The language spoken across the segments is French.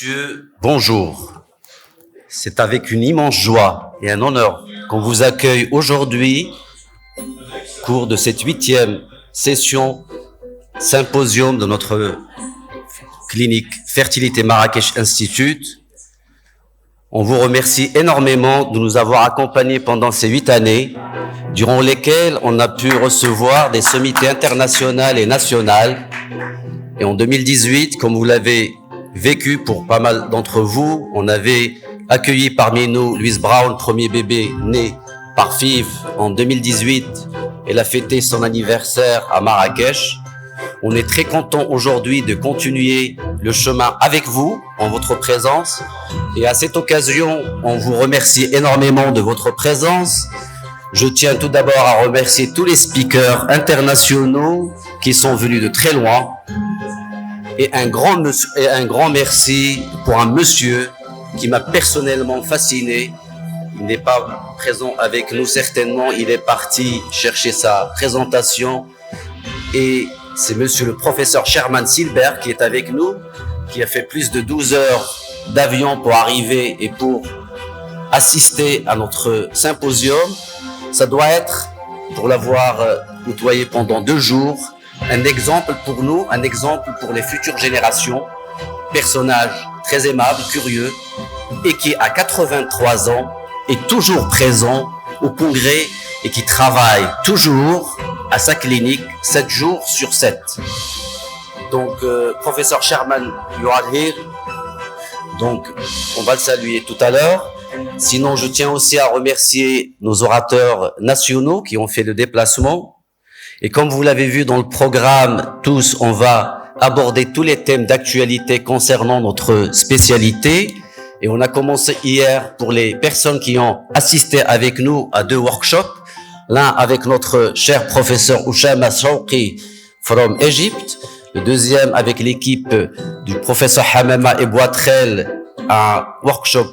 Messieurs, bonjour. C'est avec une immense joie et un honneur qu'on vous accueille aujourd'hui au cours de cette 8e session symposium de notre clinique Fertilité Marrakech Institute. On vous remercie énormément de nous avoir accompagnés pendant ces 8 années, durant lesquelles on a pu recevoir des sommités internationales et nationales. Et en 2018, comme vous l'avez vécu pour pas mal d'entre vous, on avait accueilli parmi nous Louise Brown, premier bébé né par FIV en 2018. Elle a fêté son anniversaire à Marrakech. On est très content aujourd'hui de continuer le chemin avec vous, en votre présence. Et à cette occasion, on vous remercie énormément de votre présence. Je tiens tout d'abord à remercier tous les speakers internationaux qui sont venus de très loin. Et un grand merci pour un monsieur qui m'a personnellement fasciné. Il n'est pas présent avec nous certainement, il est parti chercher sa présentation. Et c'est monsieur le professeur Sherman Silbert qui est avec nous, qui a fait plus de 12 heures d'avion pour arriver et pour assister à notre symposium. Ça doit être, pour l'avoir côtoyé pendant 2 jours, un exemple pour nous, un exemple pour les futures générations. Personnage très aimable, curieux, et qui à 83 ans est toujours présent au congrès et qui travaille toujours à sa clinique 7 jours sur 7. Donc, professeur Sherman, you are here. Donc, on va le saluer tout à l'heure. Sinon, je tiens aussi à remercier nos orateurs nationaux qui ont fait le déplacement. Et comme vous l'avez vu dans le programme, tous, on va aborder tous les thèmes d'actualité concernant notre spécialité. Et on a commencé hier pour les personnes qui ont assisté avec nous à 2 workshops. L'un avec notre cher professeur Oussama Shawqi from Egypt. Le deuxième avec l'équipe du professeur Hamama et Boitrel, un workshop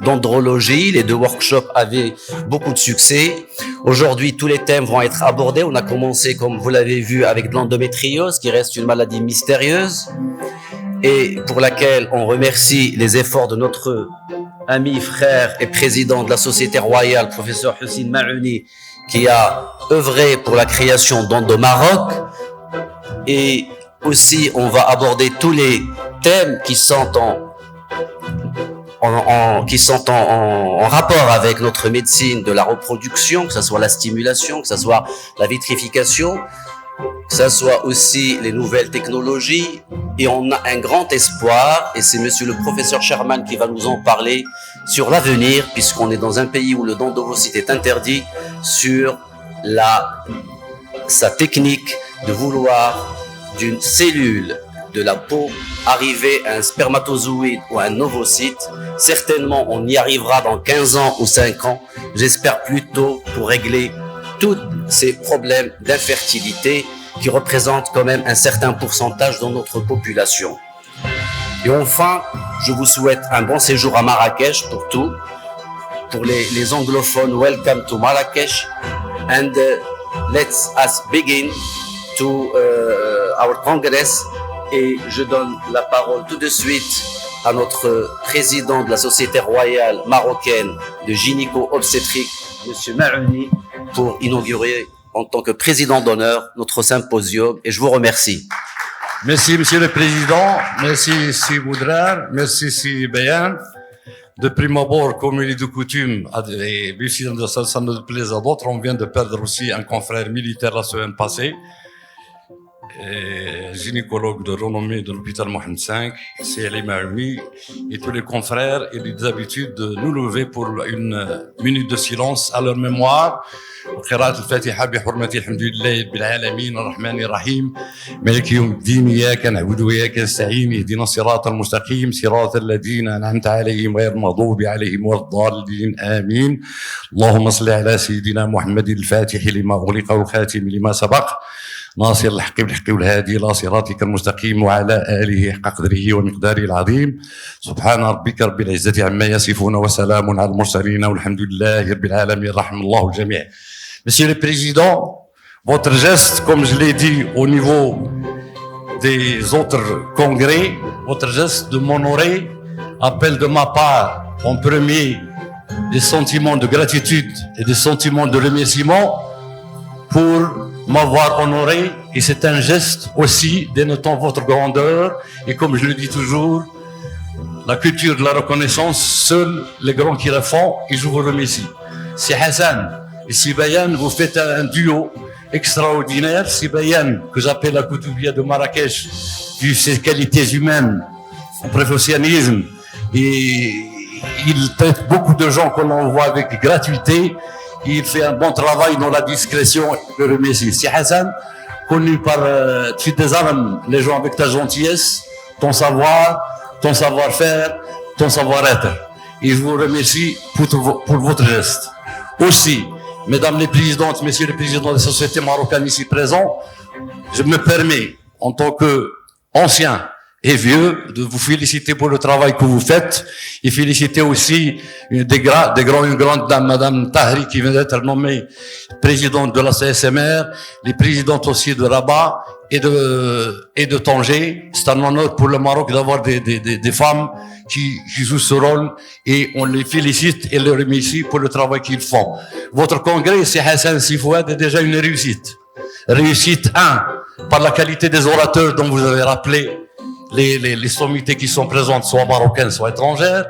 d'andrologie. Les 2 workshops avaient beaucoup de succès. Aujourd'hui, tous les thèmes vont être abordés. On a commencé, comme vous l'avez vu, avec l'endométriose, qui reste une maladie mystérieuse et pour laquelle on remercie les efforts de notre ami, frère et président de la Société Royale, professeur Hussein Maouni, qui a œuvré pour la création d'Endo Maroc. Et aussi, on va aborder tous les thèmes qui sont en rapport avec notre médecine de la reproduction, que ce soit la stimulation, que ce soit la vitrification, que ce soit aussi les nouvelles technologies. Et on a un grand espoir, et c'est monsieur le professeur Sherman qui va nous en parler, sur l'avenir, puisqu'on est dans un pays où le don d'ovocytes est interdit, sur sa technique de vouloir d'une cellule de la peau arriver à un spermatozoïde ou à un ovocyte. Certainement, on y arrivera dans 15 ans ou 5 ans. J'espère plutôt pour régler tous ces problèmes d'infertilité qui représentent quand même un certain pourcentage dans notre population. Et enfin, je vous souhaite un bon séjour à Marrakech pour tout. Pour les anglophones, welcome to Marrakech. And let's us begin to our congress. Et je donne la parole tout de suite à notre président de la Société royale marocaine de gynéco-obstétrique, monsieur Maouni, pour inaugurer en tant que président d'honneur notre symposium. Et je vous remercie. Merci, monsieur le président. Merci, si Boudrar. Merci, si Bayan. De prime abord, comme il est de coutume, et ça nous plaît à d'autres, on vient de perdre aussi un confrère militaire la semaine passée. Gynécologue de renommée de l'hôpital Mohamed V, c'est Ali Maoumi, et tous les confrères, il a l'habitude de nous lever pour une minute de silence à leur mémoire. قراءة الفاتحة بحرمة الحمد لله رب العالمين الرحمن الرحيم مالك يوم الدين إياك نعبد وإياك نستعين اهدنا الصراط المستقيم صراط الذين أنعمت عليهم غير المغضوب عليهم ولا الضالين آمين. اللهم صل على سيدنا محمد الفاتح لما أغلق والخاتم لما سبق ناصر الحق بالحق والهادي إلى صراطك المستقيم وعلى آله حق قدره ومقداره العظيم. سبحان ربك رب العزة عما يصفون وسلام على المرسلين والحمد لله رب العالمين رحم الله الجميع. Monsieur le Président, votre geste, comme je l'ai dit au niveau des autres congrès, votre geste de m'honorer appelle de ma part en premier des sentiments de gratitude et des sentiments de remerciement pour m'avoir honoré, et c'est un geste aussi dénotant votre grandeur, et comme je le dis toujours, la culture de la reconnaissance, seuls les grands qui la font, et je vous remercie. C'est Hassan et Sibayan, vous faites un duo extraordinaire. Sibayan, que j'appelle la Koutoubia de Marrakech, vu ses qualités humaines, son professionnalisme, et il traite beaucoup de gens qu'on envoie avec gratuité. Il fait un bon travail dans la discrétion, je le remercie. C'est Hassan, connu par tu désarmes les gens avec ta gentillesse, ton savoir, ton savoir-faire, ton savoir-être. Et je vous remercie pour votre geste. Aussi, mesdames les présidentes, messieurs les présidents des sociétés marocaines ici présents, je me permets, en tant qu'ancien et vieux, de vous féliciter pour le travail que vous faites, et féliciter aussi une grande dame, Madame Tahri, qui vient d'être nommée présidente de la CSMR, les présidentes aussi de Rabat et de Tanger. C'est un honneur pour le Maroc d'avoir des femmes qui jouent ce rôle, et on les félicite et les remercie pour le travail qu'ils font. Votre congrès, c'est Hassan Sifouad, est déjà une réussite. Réussite 1, par la qualité des orateurs dont vous avez rappelé les sommités qui sont présentes, soit marocaines, soit étrangères,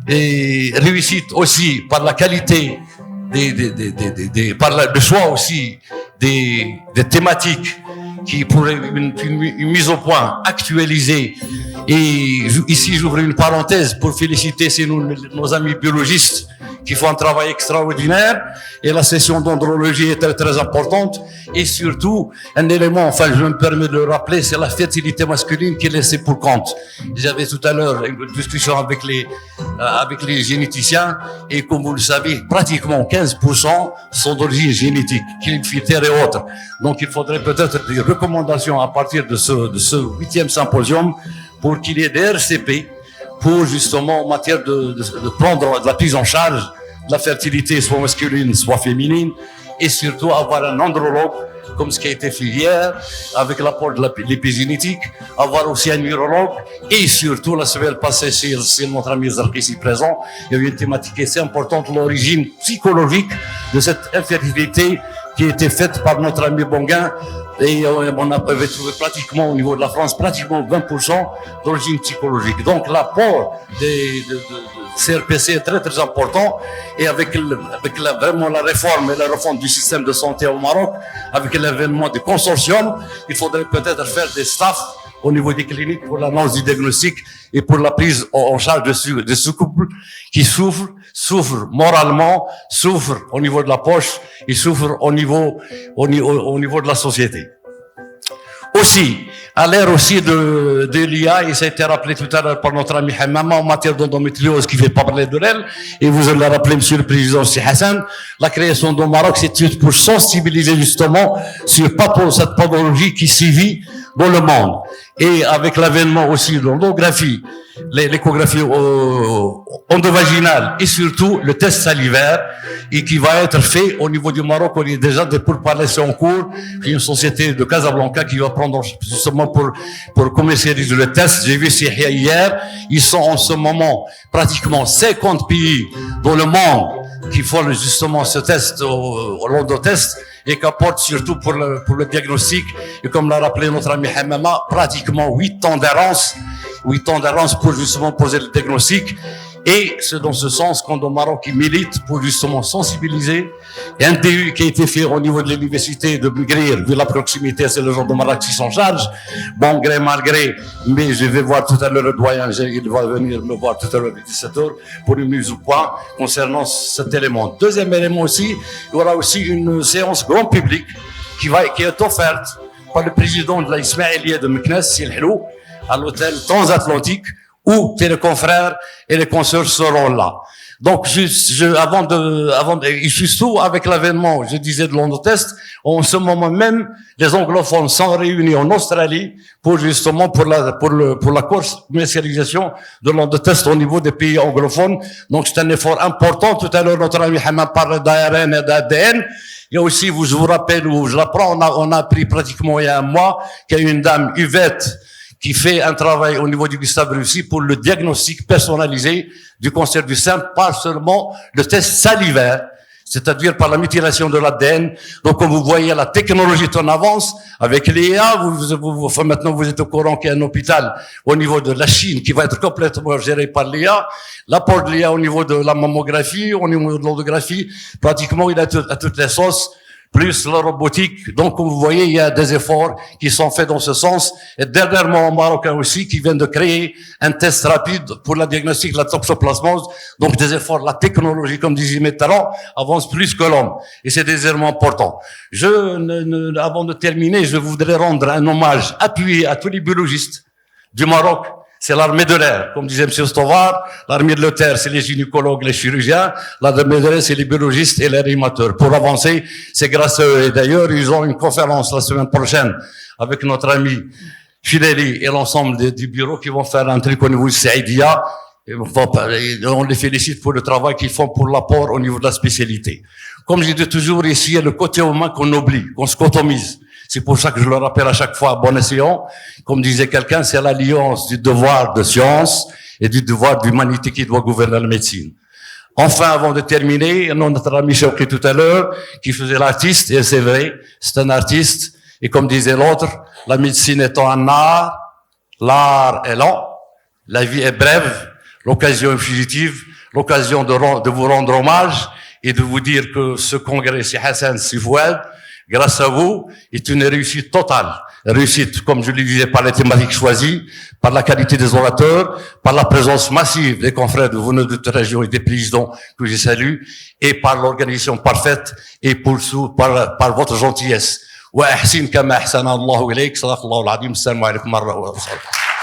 et réussite aussi par la qualité par le choix aussi des thématiques qui pourraient une mise au point actualisée. Et ici, j'ouvre une parenthèse pour féliciter nos amis biologistes qui font un travail extraordinaire, et la session d'andrologie est très, très importante, et surtout, un élément, enfin, je me permets de le rappeler, c'est la fertilité masculine qui est laissée pour compte. J'avais tout à l'heure une discussion avec les généticiens, et comme vous le savez, pratiquement 15% sont d'origine génétique, clinificitaire et autres. Donc, il faudrait peut-être des recommandations à partir de ce 8e symposium pour qu'il y ait des RCP pour justement en matière de prendre de la prise en charge de la fertilité, soit masculine, soit féminine, et surtout avoir un andrologue, comme ce qui a été fait hier, avec l'apport de l'épigénétique, avoir aussi un urologue, et surtout, la semaine passée, c'est notre ami Zarki ici présent, il y a eu une thématique assez importante, l'origine psychologique de cette infertilité qui a été faite par notre ami Bonguin, et on avait trouvé pratiquement au niveau de la France pratiquement 20% d'origine psychologique. Donc l'apport de CRPC est très très important, et avec vraiment la réforme et la refonte du système de santé au Maroc, avec l'avènement du consortium, il faudrait peut-être faire des staffs au niveau des cliniques pour l'annonce du diagnostic et pour la prise en charge de ce couple qui souffre moralement, souffre au niveau de la poche, et souffre au niveau de la société. Aussi, à l'ère aussi de l'IA, et ça a été rappelé tout à l'heure par notre ami Hamama en matière d'endométriose, qui fait pas parler de elle, et vous allez rappeler, monsieur le président, c'est Hassan, la création du Maroc, c'est pour sensibiliser justement sur cette pathologie qui sévit dans le monde. Et avec l'avènement aussi de l'endographie, l'échographie endovaginale, et surtout le test salivaire, et qui va être fait au niveau du Maroc. On est déjà des pourparlers en cours. Il y a une société de Casablanca qui va prendre justement pour commercialiser le test. J'ai vu Sihia hier. Ils sont en ce moment pratiquement 50 pays dans le monde qui font justement ce test, l'endotest, et qu'apporte surtout pour le diagnostic. Et comme l'a rappelé notre ami Hamama, pratiquement 8 ans d'avance pour justement poser le diagnostic. Et c'est dans ce sens qu'on au Maroc qui milite pour justement sensibiliser. Et un DU qui a été fait au niveau de l'université de Bugrir, vu la proximité, c'est le genre de Maroc qui s'en charge. Bon gré, mal gré, mais je vais voir tout à l'heure le doyen, il va venir me voir tout à l'heure à 17h pour une mise au point concernant cet élément. Deuxième élément aussi, il y aura aussi une séance grand public qui est offerte par le président de la Ismaïlia de Meknes, Sil Helou, à l'hôtel Transatlantique, où les confrères et les consoeurs seront là. Donc, surtout avec l'avènement, je disais, de l'endotest, en ce moment même, les anglophones sont réunis en Australie pour justement pour la commercialisation de l'endotest au niveau des pays anglophones. Donc, c'est un effort important. Tout à l'heure, notre ami Hamad parlait d'ARN et d'ADN. Il y a aussi, je vous rappelle, ou je l'apprends, on a appris pratiquement il y a un mois qu'il y a une dame, Yvette, qui fait un travail au niveau du Gustave Roussy pour le diagnostic personnalisé du cancer du sein, pas seulement le test salivaire, c'est-à-dire par la mutilation de l'ADN. Donc, comme vous voyez, la technologie est en avance. Avec l'IA, maintenant, vous êtes au courant qu'il y a un hôpital au niveau de la Chine qui va être complètement géré par l'IA. L'apport de l'IA au niveau de la mammographie, au niveau de l'autographie, pratiquement, il a à toutes les sauces, plus la robotique. Donc, comme vous voyez, il y a des efforts qui sont faits dans ce sens. Et dernièrement, au Maroc aussi, qui vient de créer un test rapide pour la diagnostic de la toxoplasmose. Donc, des efforts, la technologie, comme disait Mitterrand, avance plus que l'homme. Et c'est des éléments importants. Avant de terminer, je voudrais rendre un hommage appuyé à tous les biologistes du Maroc. C'est l'armée de l'air, comme disait M. Stovar. L'armée de la terre, c'est les gynécologues, les chirurgiens. L'armée de l'air, c'est les biologistes et les réanimateurs. Pour avancer, c'est grâce à eux. Et d'ailleurs, ils ont une conférence la semaine prochaine avec notre ami Fileli et l'ensemble du bureau qui vont faire un truc au niveau du Saïdia. On les félicite pour le travail qu'ils font pour l'apport au niveau de la spécialité. Comme je dis toujours ici, il y a le côté humain qu'on oublie, qu'on scotomise. C'est pour ça que je le rappelle à chaque fois à bon escient. Comme disait quelqu'un, c'est l'alliance du devoir de science et du devoir d'humanité qui doit gouverner la médecine. Enfin, avant de terminer, notre ami Chouki tout à l'heure, qui faisait l'artiste, et c'est vrai, c'est un artiste, et comme disait l'autre, la médecine étant un art, l'art est lent, la vie est brève, l'occasion est fugitive, l'occasion de vous rendre hommage et de vous dire que ce congrès, c'est Hassan Sifouad, grâce à vous, est une réussite totale. Réussite, comme je le disais, par les thématiques choisies, par la qualité des orateurs, par la présence massive des confrères de vos autres régions et des présidents que je salue, et par l'organisation parfaite et par votre gentillesse. وأحسن كما أحسن الله إليك صدق الله العظيم السلام عليكم ورحمة الله وبركاته